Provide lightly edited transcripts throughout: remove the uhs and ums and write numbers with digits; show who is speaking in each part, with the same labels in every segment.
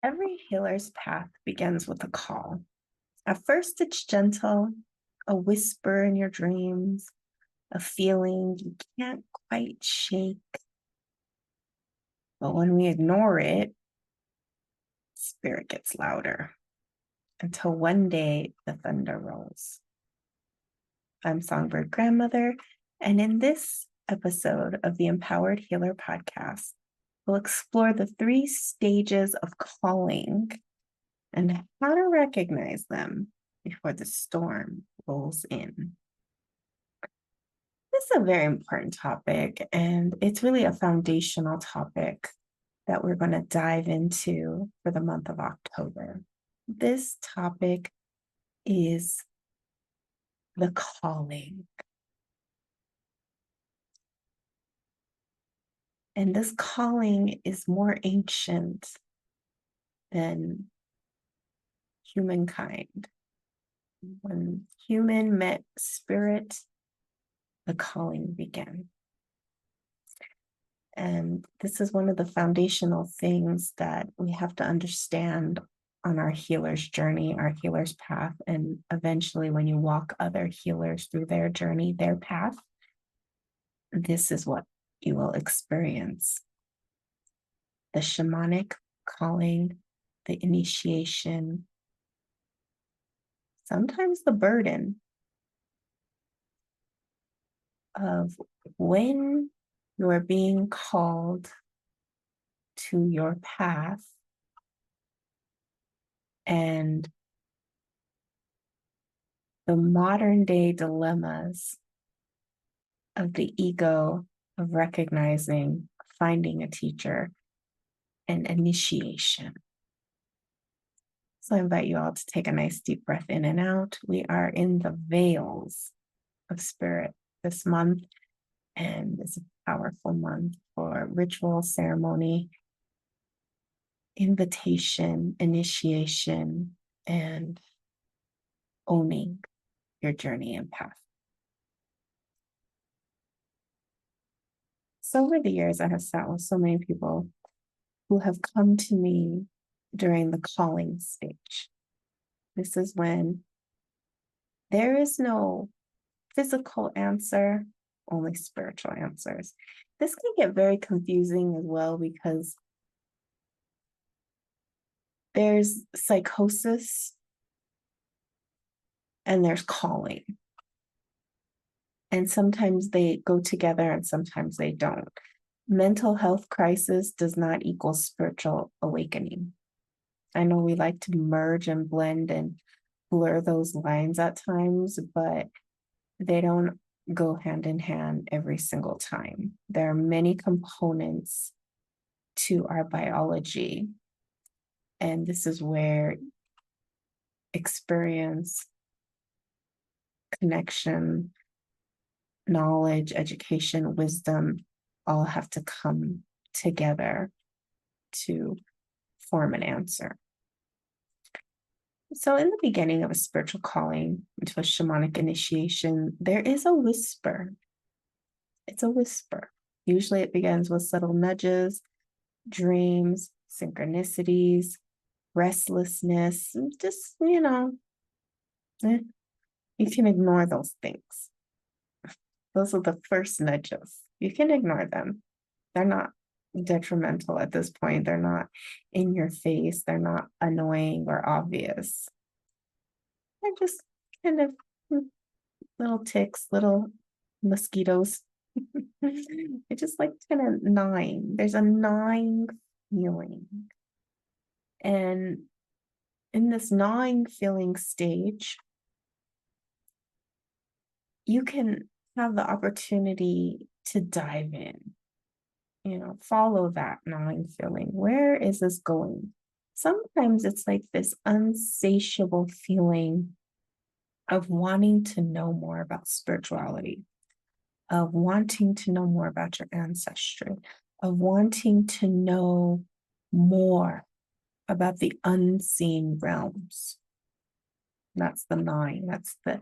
Speaker 1: Every healer's path begins with a call. At first, it's gentle, a whisper in your dreams, a feeling you can't quite shake. But when we ignore it, spirit gets louder until one day the thunder rolls. I'm Songbird Grandmother, and in this episode of the Empowered Healer podcast, we'll explore the 3 stages of calling and how to recognize them before the storm rolls in. This is a very important topic, and it's really a foundational topic that we're going to dive into for the month of October. This topic is the calling. And this calling is more ancient than humankind. When human met spirit, the calling began. And this is one of the foundational things that we have to understand on our healer's journey, our healer's path. And eventually, when you walk other healers through their journey, their path, this is what you will experience. The shamanic calling, the initiation, sometimes the burden of when you are being called to your path and the modern day dilemmas of the ego of recognizing, finding a teacher, and initiation. So I invite you all to take a nice deep breath in and out. We are in the veils of spirit this month, and it's a powerful month for ritual, ceremony, invitation, initiation, and owning your journey and path. So over the years, I have sat with so many people who have come to me during the calling stage. This is when there is no physical answer, only spiritual answers. This can get very confusing as well because there's psychosis and there's calling. And sometimes they go together and sometimes they don't. Mental health crisis does not equal spiritual awakening. I know we like to merge and blend and blur those lines at times, but they don't go hand in hand every single time. There are many components to our biology, and this is where experience, connection, knowledge, education, wisdom all have to come together to form an answer. So in the beginning of a spiritual calling, into a shamanic initiation, there is a whisper. It's a whisper. Usually it begins with subtle nudges, dreams, synchronicities, restlessness, just, you can ignore those things. Those are the first nudges. You can ignore them. They're not detrimental at this point. They're not in your face. They're not annoying or obvious. They're just kind of little ticks, little mosquitoes. It's just like kind of gnawing. There's a gnawing feeling. And in this gnawing feeling stage, you can have the opportunity to dive in, follow that gnawing feeling. Where is this going? Sometimes it's like this unsatiable feeling of wanting to know more about spirituality, of wanting to know more about your ancestry, of wanting to know more about the unseen realms. That's the gnawing, that's the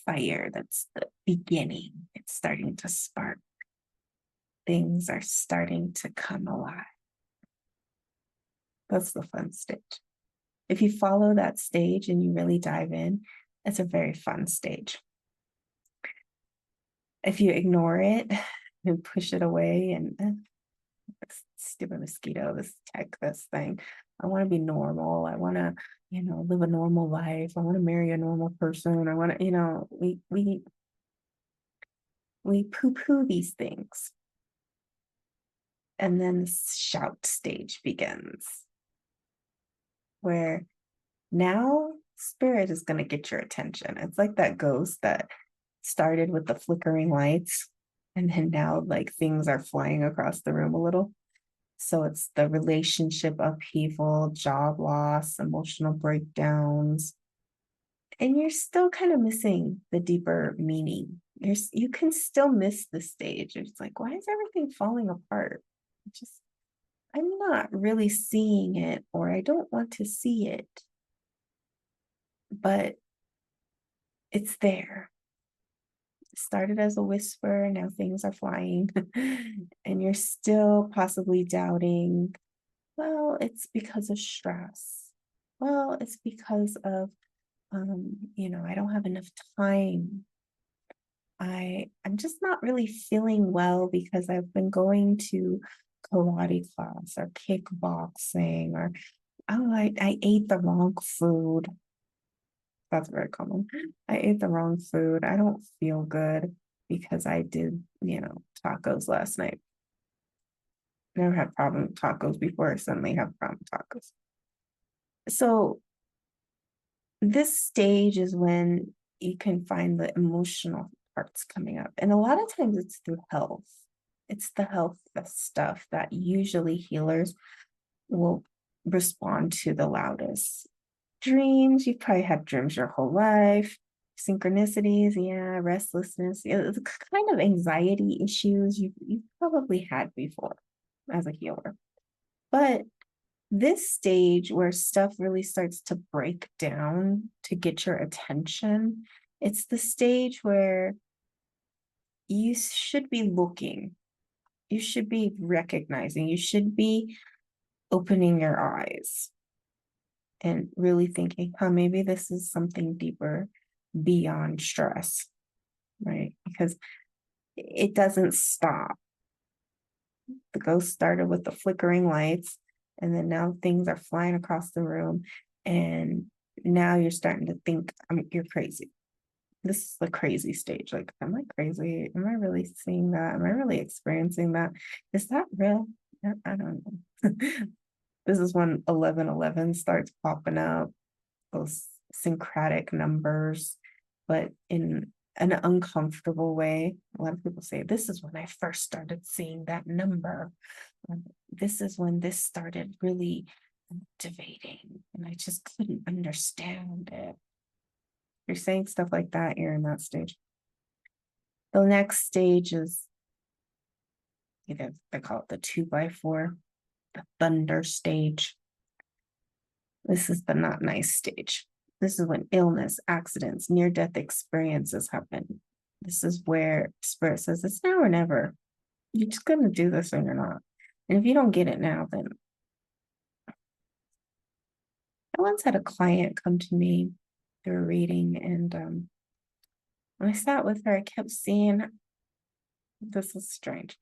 Speaker 1: fire, that's the beginning. It's starting to spark. Things are starting to come alive. That's the fun stage. If you follow that stage and you really dive in, it's a very fun stage. If you ignore it and push it away and stupid mosquito, this thing. I want to be normal. I want to, live a normal life. I want to marry a normal person. I want to, we poo-poo these things. And then the shout stage begins, where now spirit is going to get your attention. It's like that ghost that started with the flickering lights, and then now like things are flying across the room a little. So it's the relationship upheaval, job loss, emotional breakdowns. And you're still kind of missing the deeper meaning. You can still miss the stage. It's like, why is everything falling apart? I'm not really seeing it, or I don't want to see it, but it's there. It started as a whisper, now things are flying, and you're still possibly doubting, well, it's because of stress. Well, it's because of, I don't have enough time. I'm just not really feeling well because I've been going to karate class or kickboxing, or I ate the wrong food. That's very common. I ate the wrong food. I don't feel good because I did, tacos last night. Never had problem with tacos before. I suddenly have problem with tacos. So this stage is when you can find the emotional parts coming up. And a lot of times it's through health. It's the health stuff that usually healers will respond to the loudest. Dreams, you've probably had dreams your whole life. Synchronicities, yeah, restlessness, the kind of anxiety issues you've probably had before as a healer. But this stage where stuff really starts to break down to get your attention, it's the stage where you should be looking, you should be recognizing, you should be opening your eyes and really thinking, maybe this is something deeper beyond stress, right? Because it doesn't stop. The ghost started with the flickering lights, and then now things are flying across the room, and now you're starting to think you're crazy. This is the crazy stage. Like, am I crazy? Am I really seeing that? Am I really experiencing that? Is that real? I don't know. This is when 1111 starts popping up, those syncretic numbers, but in an uncomfortable way. A lot of people say, this is when I first started seeing that number. This is when this started really activating, and I just couldn't understand it. You're saying stuff like that, you're in that stage. The next stage is either they call it the 2x4, the thunder stage. This is the not nice stage. This is when illness, accidents, near-death experiences happen. This is where spirit says, it's now or never. You're just going to do this or you're not. And if you don't get it now, then I once had a client come to me through a reading, and when I sat with her, I kept seeing, this is strange.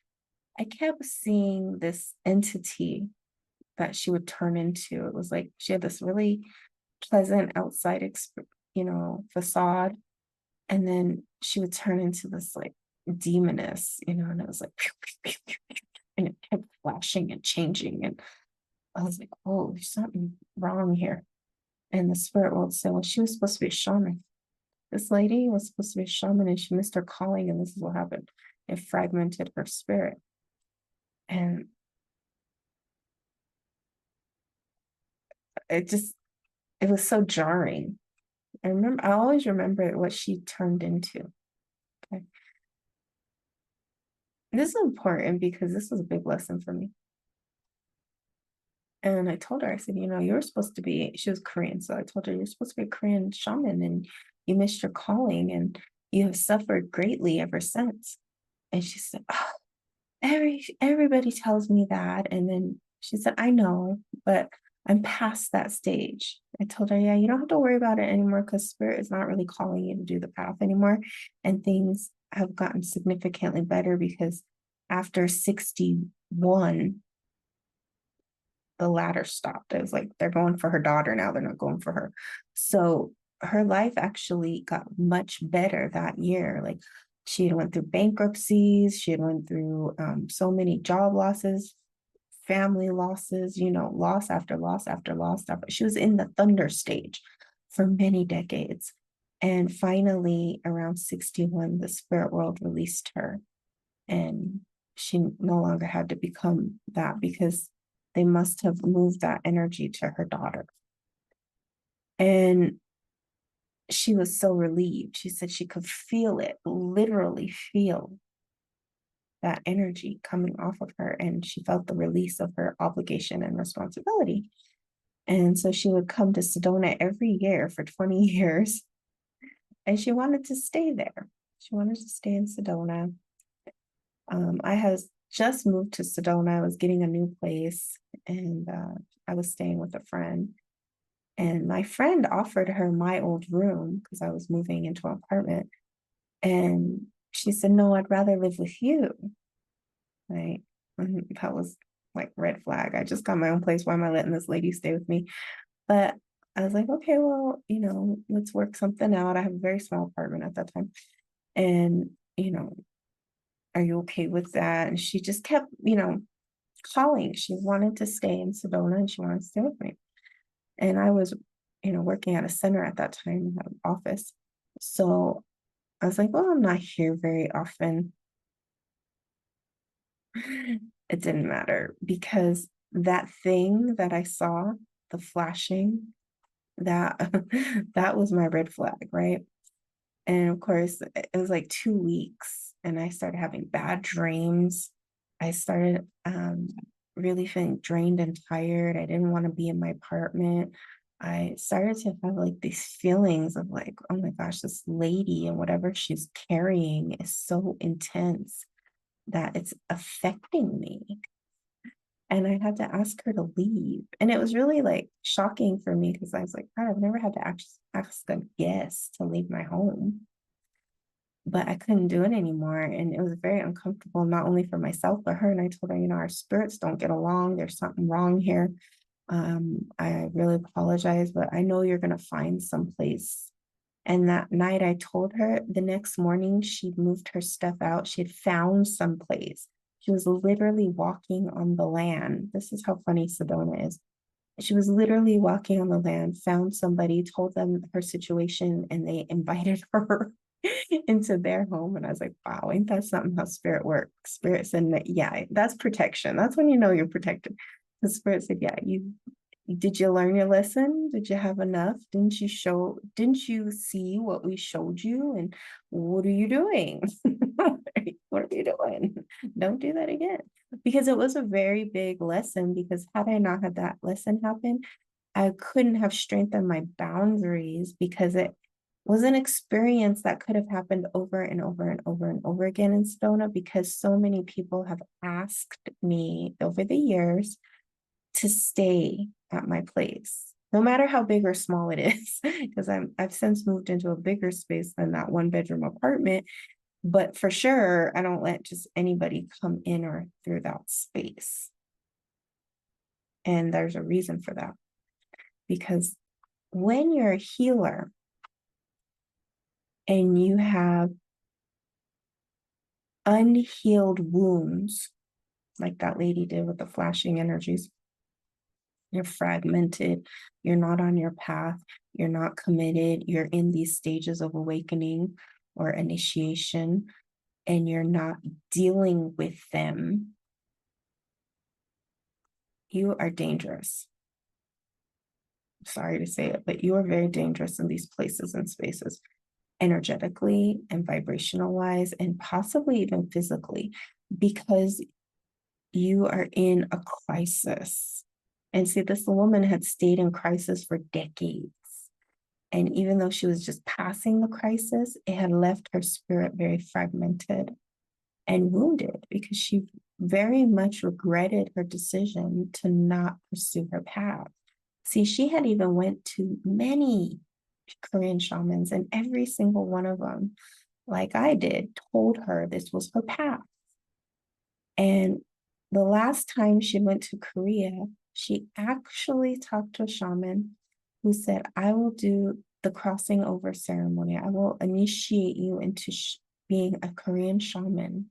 Speaker 1: I kept seeing this entity that she would turn into. It was like she had this really pleasant outside, facade, and then she would turn into this like demoness, and it was like, pew, pew, pew, pew, and it kept flashing and changing, and I was like, oh, there's something wrong here. And the spirit world said, well, she was supposed to be a shaman. This lady was supposed to be a shaman, and she missed her calling, and this is what happened. It fragmented her spirit. And it was so jarring. I always remember what she turned into. Okay. This is important because this was a big lesson for me. And I told her, I said, you're supposed to be, she was Korean. So I told her, you're supposed to be a Korean shaman, and you missed your calling, and you have suffered greatly ever since. And she said, oh, everybody tells me that. And then she said, I know, but I'm past that stage. I told her, yeah, you don't have to worry about it anymore because spirit is not really calling you to do the path anymore. And things have gotten significantly better because after 61, the ladder stopped. It was like they're going for her daughter now, they're not going for her. So her life actually got much better that year. Like she had went through bankruptcies, she had went through so many job losses, family losses, loss after loss after loss. She was in the thunder stage for many decades. And finally, around 61, the spirit world released her. And she no longer had to become that because they must have moved that energy to her daughter. And she was so relieved. She said she could feel it, literally feel that energy coming off of her. And she felt the release of her obligation and responsibility. And so she would come to Sedona every year for 20 years. And she wanted to stay there. She wanted to stay in Sedona. I had just moved to Sedona. I was getting a new place and I was staying with a friend. And my friend offered her my old room because I was moving into an apartment. And she said, no, I'd rather live with you. Right. And that was like red flag. I just got my own place. Why am I letting this lady stay with me? But I was like, okay, well, let's work something out. I have a very small apartment at that time. And, are you okay with that? And she just kept, calling. She wanted to stay in Sedona and she wanted to stay with me. And I was, working at a center at that time, at an office. So I was like, well, I'm not here very often. It didn't matter because that thing that I saw, the flashing, that that was my red flag, right? And of course, it was like 2 weeks, and I started having bad dreams. I started really feeling drained and tired. I didn't want to be in my apartment. I started to have like these feelings of like, oh my gosh, this lady and whatever she's carrying is so intense that it's affecting me. And I had to ask her to leave. And it was really like shocking for me because I was like, God, I've never had to ask a guest to leave my home. But I couldn't do it anymore. And it was very uncomfortable, not only for myself, but her. And I told her, our spirits don't get along. There's something wrong here. I really apologize, but I know you're going to find someplace. And that night I told her. The next morning, she'd moved her stuff out. She had found someplace. She was literally walking on the land. This is how funny Sedona is. She was literally walking on the land, found somebody, told them her situation, and they invited her into their home. And I was like, wow, ain't that something how spirit works? Spirit said that, yeah, that's protection. That's when you know you're protected. The spirit said, yeah, did you learn your lesson? Did you have enough? Didn't you see what we showed you? And what are you doing? What are you doing? Don't do that again. Because it was a very big lesson, because had I not had that lesson happen, I couldn't have strengthened my boundaries, because it was an experience that could have happened over and over and over and over again in Sedona, because so many people have asked me over the years to stay at my place, no matter how big or small it is, because I've since moved into a bigger space than that 1-bedroom apartment. But for sure, I don't let just anybody come in or through that space. And there's a reason for that, because when you're a healer and you have unhealed wounds, like that lady did with the flashing energies, you're fragmented, you're not on your path, you're not committed, you're in these stages of awakening or initiation, and you're not dealing with them, you are dangerous. Sorry to say it, but you are very dangerous in these places and spaces, energetically and vibrational wise, and possibly even physically, because you are in a crisis. And see, this woman had stayed in crisis for decades. And even though she was just passing the crisis, it had left her spirit very fragmented and wounded, because she very much regretted her decision to not pursue her path. See, she had even went to many Korean shamans, and every single one of them, like I did, told her this was her path. And the last time she went to Korea, she actually talked to a shaman who said, I will do the crossing over ceremony. I will initiate you into being a Korean shaman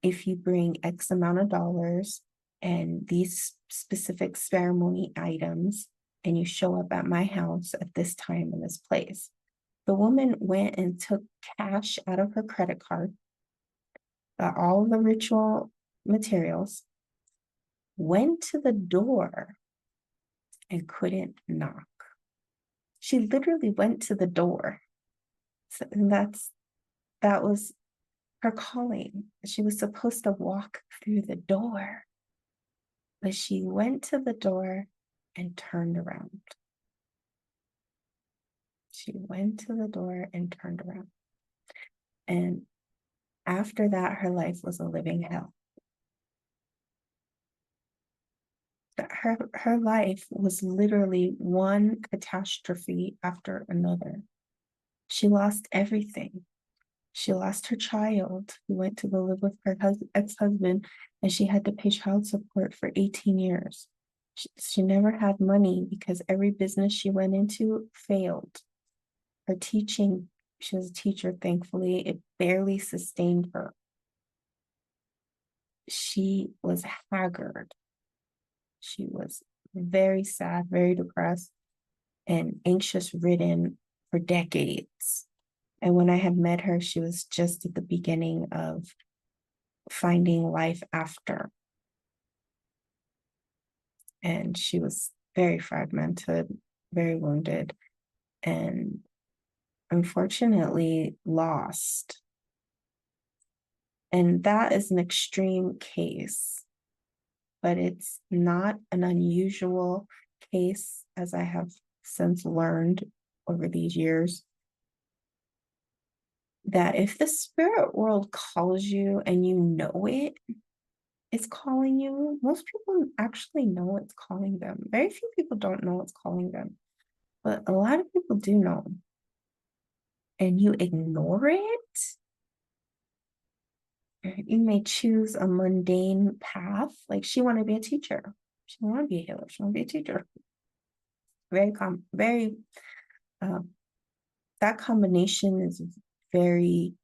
Speaker 1: if you bring X amount of dollars and these specific ceremony items, and you show up at my house at this time in this place. The woman went and took cash out of her credit card, got all the ritual materials, went to the door and couldn't knock. She literally went to the door. So, and that was her calling. She was supposed to walk through the door, but she went to the door and turned around. She went to the door and turned around. And after that, her life was a living hell. Her life was literally one catastrophe after another. She lost everything. She lost her child, who went to go live with her ex-husband, and she had to pay child support for 18 years. She never had money because every business she went into failed. Her teaching, she was a teacher, thankfully, it barely sustained her. She was haggard. She was very sad, very depressed, and anxious ridden for decades. And when I had met her, she was just at the beginning of finding life after. And she was very fragmented, very wounded, and unfortunately lost. And that is an extreme case, but it's not an unusual case, as I have since learned over these years, that if the spirit world calls you and you know it's calling you, most people actually know it's calling them. Very few people don't know it's calling them, but a lot of people do know. And you ignore it, you may choose a mundane path. Like she wanted to be a teacher. She didn't want to be a healer. She wanted to be a teacher. Very, that combination is very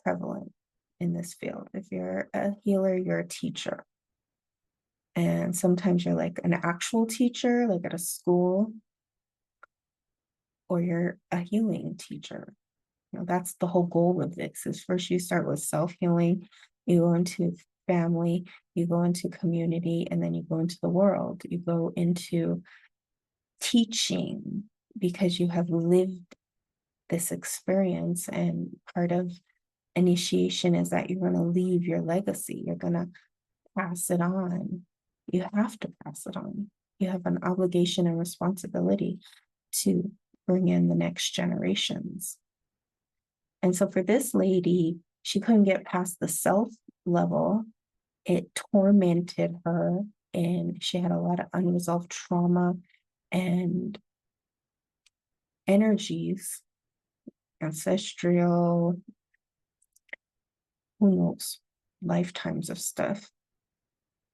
Speaker 1: prevalent in this field. If you're a healer, you're a teacher. And sometimes you're like an actual teacher, like at a school, or you're a healing teacher. That's the whole goal of this is first you start with self-healing, you go into family, you go into community, and then you go into the world. You go into teaching because you have lived this experience, and part of initiation is that you're going to leave your legacy. You're going to pass it on. You have to pass it on. You have an obligation and responsibility to bring in the next generations. And so for this lady, she couldn't get past the self level. It tormented her, and she had a lot of unresolved trauma and energies, ancestral, who knows, lifetimes of stuff.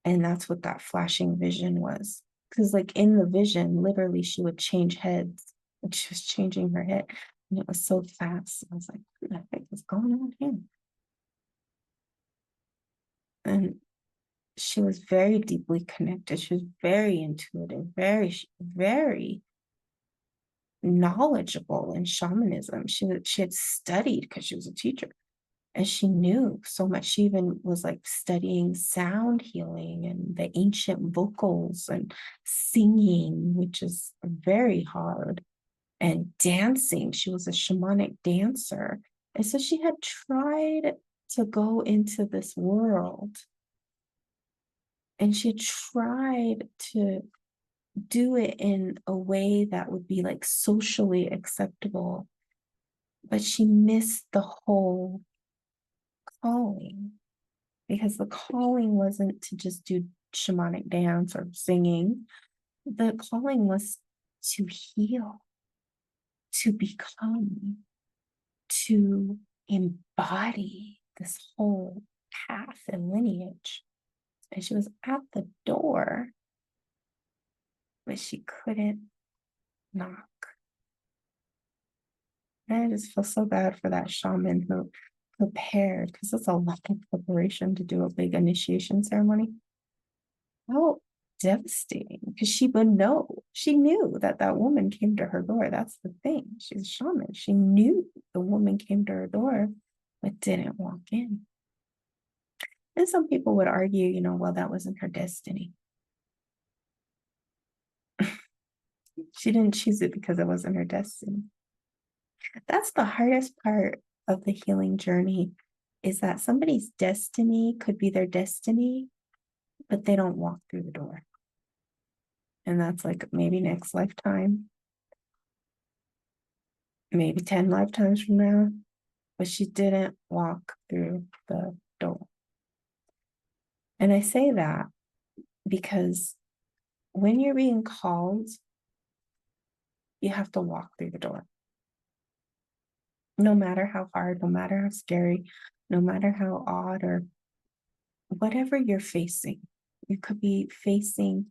Speaker 1: And that's what that flashing vision was. Because like in the vision, literally she would change heads, and she was changing her head. And it was so fast. I was like, what the heck is going on here? And she was very deeply connected. She was very intuitive, very knowledgeable in shamanism. She had studied because she was a teacher, and she knew so much. She even was like studying sound healing and the ancient vocals and singing, which is very hard, and dancing. She was a shamanic dancer. And so she had tried to go into this world, and she tried to do it in a way that would be like socially acceptable, but she missed the whole calling, because the calling wasn't to just do shamanic dance or singing. The calling was to heal, to become, to embody this whole path and lineage. And she was at the door, but she couldn't knock. And I just feel so bad for that shaman who prepared, because it's a lot of preparation to do a big initiation ceremony. How devastating, because she would know. She knew that that woman came to her door. That's the thing. She's a shaman. She knew the woman came to her door, but didn't walk in. And some people would argue, well, that wasn't her destiny. She didn't choose it because it wasn't her destiny. That's the hardest part of the healing journey, is that somebody's destiny could be their destiny, but they don't walk through the door. And that's like maybe next lifetime, maybe 10 lifetimes from now, but she didn't walk through the door. And I say that because when you're being called, you have to walk through the door. No matter how hard, no matter how scary, no matter how odd, or whatever you're facing. You could be facing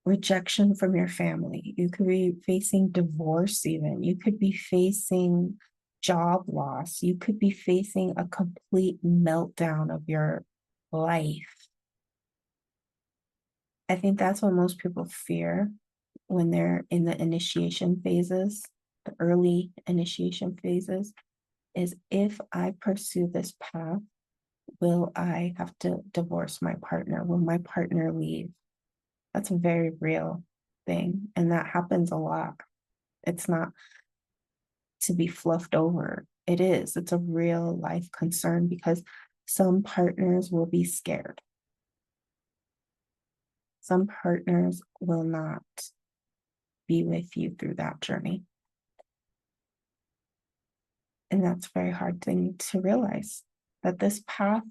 Speaker 1: rejection from your family. You could be facing divorce, even. You could be facing job loss. You could be facing a complete meltdown of your life. I think that's what most people fear when they're in the initiation phases, the early initiation phases, is if I pursue this path, will I have to divorce my partner? Will my partner leave? That's a very real thing. And that happens a lot. It's not to be fluffed over. It is. It's a real life concern, because some partners will be scared. Some partners will not be with you through that journey. And that's a very hard thing to realize, that this path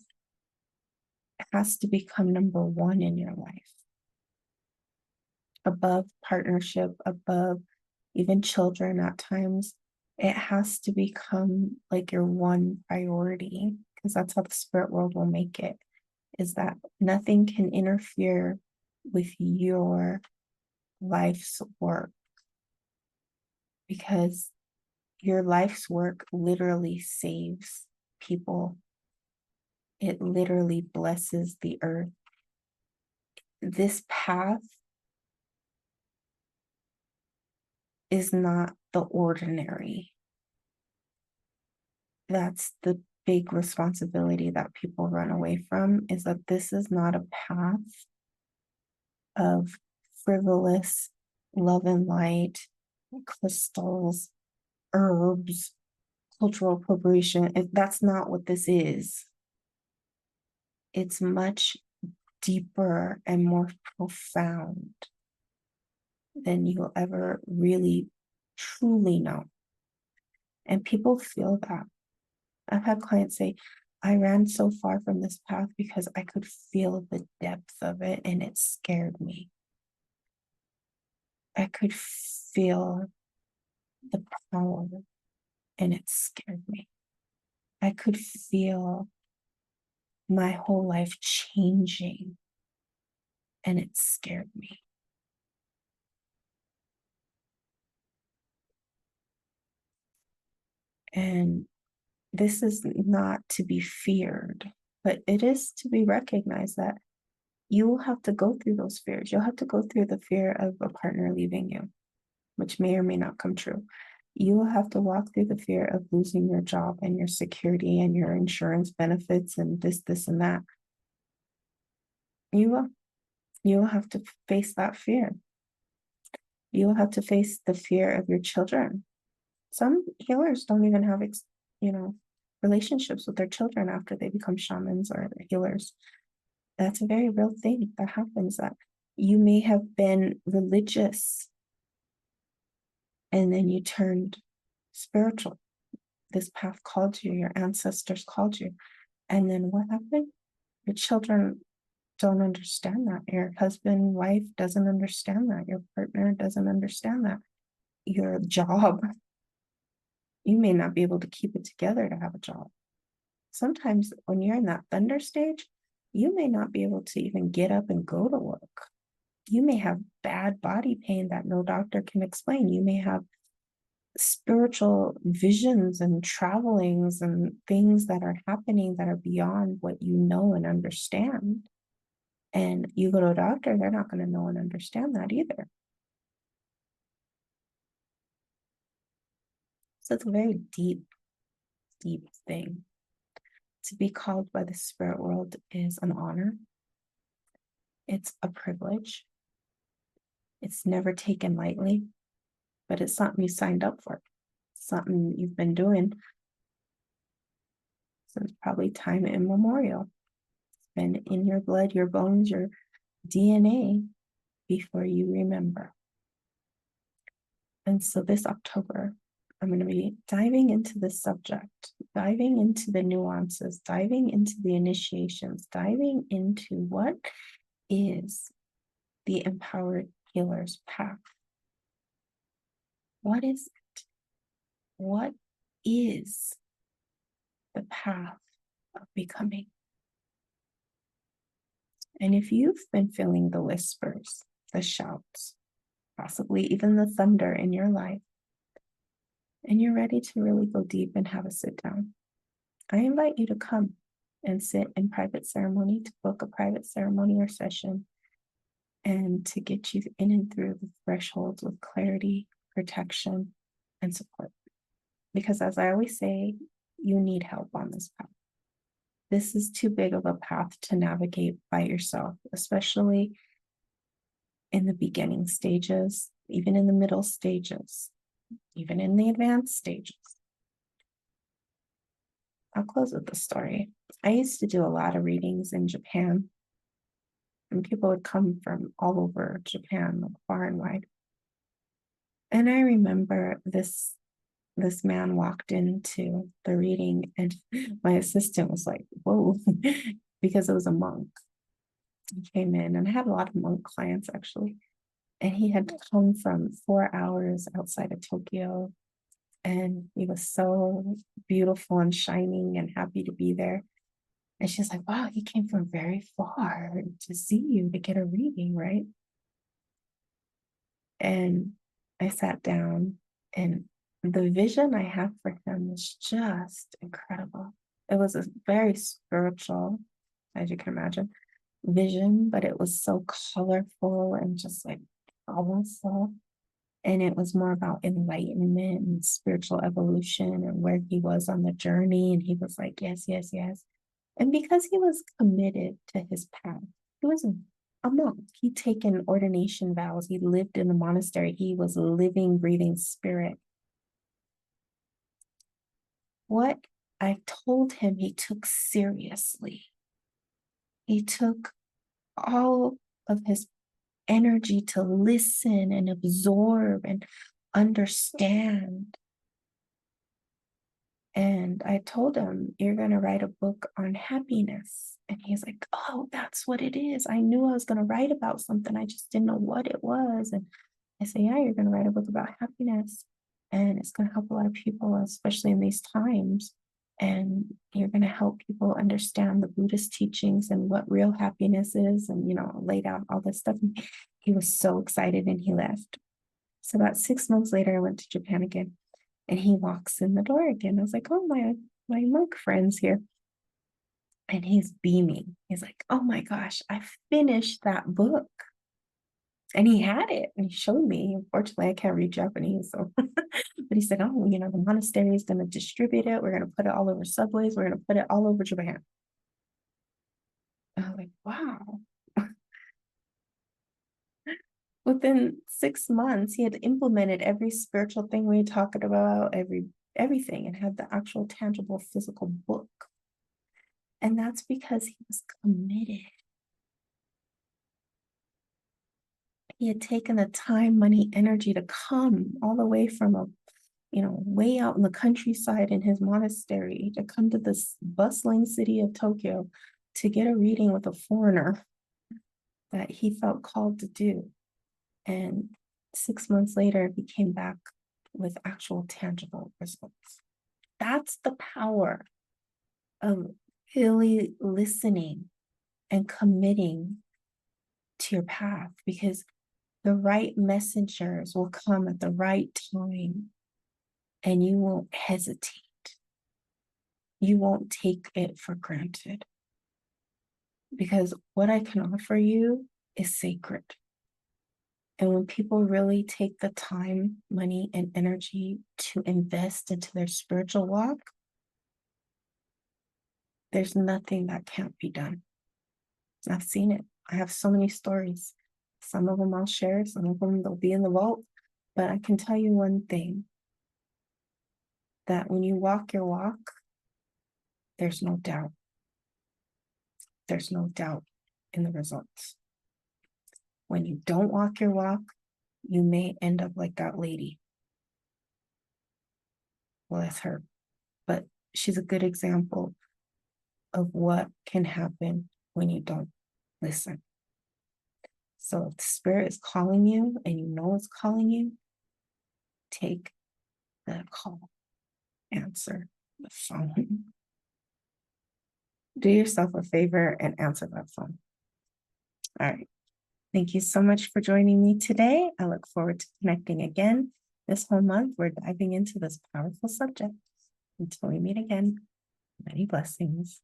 Speaker 1: has to become number one in your life, above partnership, above even children at times. It has to become like your one priority, because that's how the spirit world will make it, is that nothing can interfere with your life's work, because your life's work literally saves people. It literally blesses the earth. This path is not the ordinary. That's the big responsibility that people run away from, is that this is not a path of frivolous love and light, crystals, herbs, cultural appropriation. That's not what this is. It's much deeper and more profound than you'll ever really truly know. And people feel that. I've had clients say, I ran so far from this path because I could feel the depth of it and it scared me. I could feel the power and it scared me. I could feel my whole life changing and it scared me. And this is not to be feared, but it is to be recognized that you will have to go through those fears. You'll have to go through the fear of a partner leaving you, which may or may not come true. You will have to walk through the fear of losing your job and your security and your insurance benefits and this, and that. You will. You will have to face that fear. You will have to face the fear of your children. Some healers don't even have, relationships with their children after they become shamans or healers. That's a very real thing that happens, that you may have been religious and then you turned spiritual. This path called you, your ancestors called you. And then what happened? Your children don't understand that. Your husband, wife doesn't understand that. Your partner doesn't understand that. Your job, you may not be able to keep it together to have a job. Sometimes when you're in that thunder stage, you may not be able to even get up and go to work. You may have bad body pain that no doctor can explain. You may have spiritual visions and travelings and things that are happening that are beyond what you know and understand. And you go to a doctor, they're not going to know and understand that either. So it's a very deep, deep thing. To be called by the spirit world is an honor. It's a privilege. It's never taken lightly, but it's something you signed up for. It's something you've been doing since probably time immemorial. It's been in your blood, your bones, your DNA before you remember. And so this October, I'm going to be diving into this subject, diving into the nuances, diving into the initiations, diving into what is the empowered healer's path. What is it? What is the path of becoming? And if you've been feeling the whispers, the shouts, possibly even the thunder in your life, and you're ready to really go deep and have a sit down, I invite you to come and sit in private ceremony, to book a private ceremony or session, and to get you in and through the thresholds with clarity, protection, and support. Because as I always say, you need help on this path. This is too big of a path to navigate by yourself, especially in the beginning stages, even in the middle stages, even in the advanced stages. I'll close with the story. I used to do a lot of readings in Japan, and people would come from all over Japan, like far and wide. And I remember this man walked into the reading, and my assistant was like, whoa, because it was a monk. He came in, and I had a lot of monk clients actually. And he had come from 4 hours outside of Tokyo, and he was so beautiful and shining and happy to be there. And she's like, wow, he came from very far to see you, to get a reading, right? And I sat down, and the vision I had for him was just incredible. It was a very spiritual, as you can imagine, vision, but it was so colorful and just like powerful. And it was more about enlightenment and spiritual evolution and where he was on the journey. And he was like, yes, yes, yes. And because he was committed to his path, he was a monk. He'd taken ordination vows. He lived in the monastery. He was a living, breathing spirit. What I told him, he took seriously. He took all of his energy to listen and absorb and understand. And I told him, you're going to write a book on happiness. And he's like, oh, that's what it is. I knew I was going to write about something. I just didn't know what it was. And I say, yeah, you're going to write a book about happiness. And it's going to help a lot of people, especially in these times. And you're going to help people understand the Buddhist teachings and what real happiness is. And, laid out all this stuff. And he was so excited, and he left. So about 6 months later, I went to Japan again. And he walks in the door again. I was like, oh, my monk friend's here. And he's beaming. He's like, oh my gosh, I finished that book. And he had it, and he showed me. Unfortunately, I can't read Japanese. So, but he said, oh, the monastery is going to distribute it. We're going to put it all over subways. We're going to put it all over Japan. And I was like, wow. Within 6 months, he had implemented every spiritual thing we talked about, everything, and had the actual tangible physical book. And that's because he was committed. He had taken the time, money, energy to come all the way from way out in the countryside in his monastery to come to this bustling city of Tokyo to get a reading with a foreigner. that he felt called to do. And 6 months later, he came back with actual tangible results. That's the power of really listening and committing to your path, because the right messengers will come at the right time and you won't hesitate. You won't take it for granted, because what I can offer you is sacred. And when people really take the time, money, and energy to invest into their spiritual walk, there's nothing that can't be done. I've seen it. I have so many stories. Some of them I'll share, some of them they'll be in the vault. But I can tell you one thing, that when you walk your walk, there's no doubt. There's no doubt in the results. When you don't walk your walk, you may end up like that lady. Well, that's her. But she's a good example of what can happen when you don't listen. So if the spirit is calling you and you know it's calling you, take the call. Answer the phone. Do yourself a favor and answer that phone. All right. Thank you so much for joining me today. I look forward to connecting again. This whole month, we're diving into this powerful subject. Until we meet again, many blessings.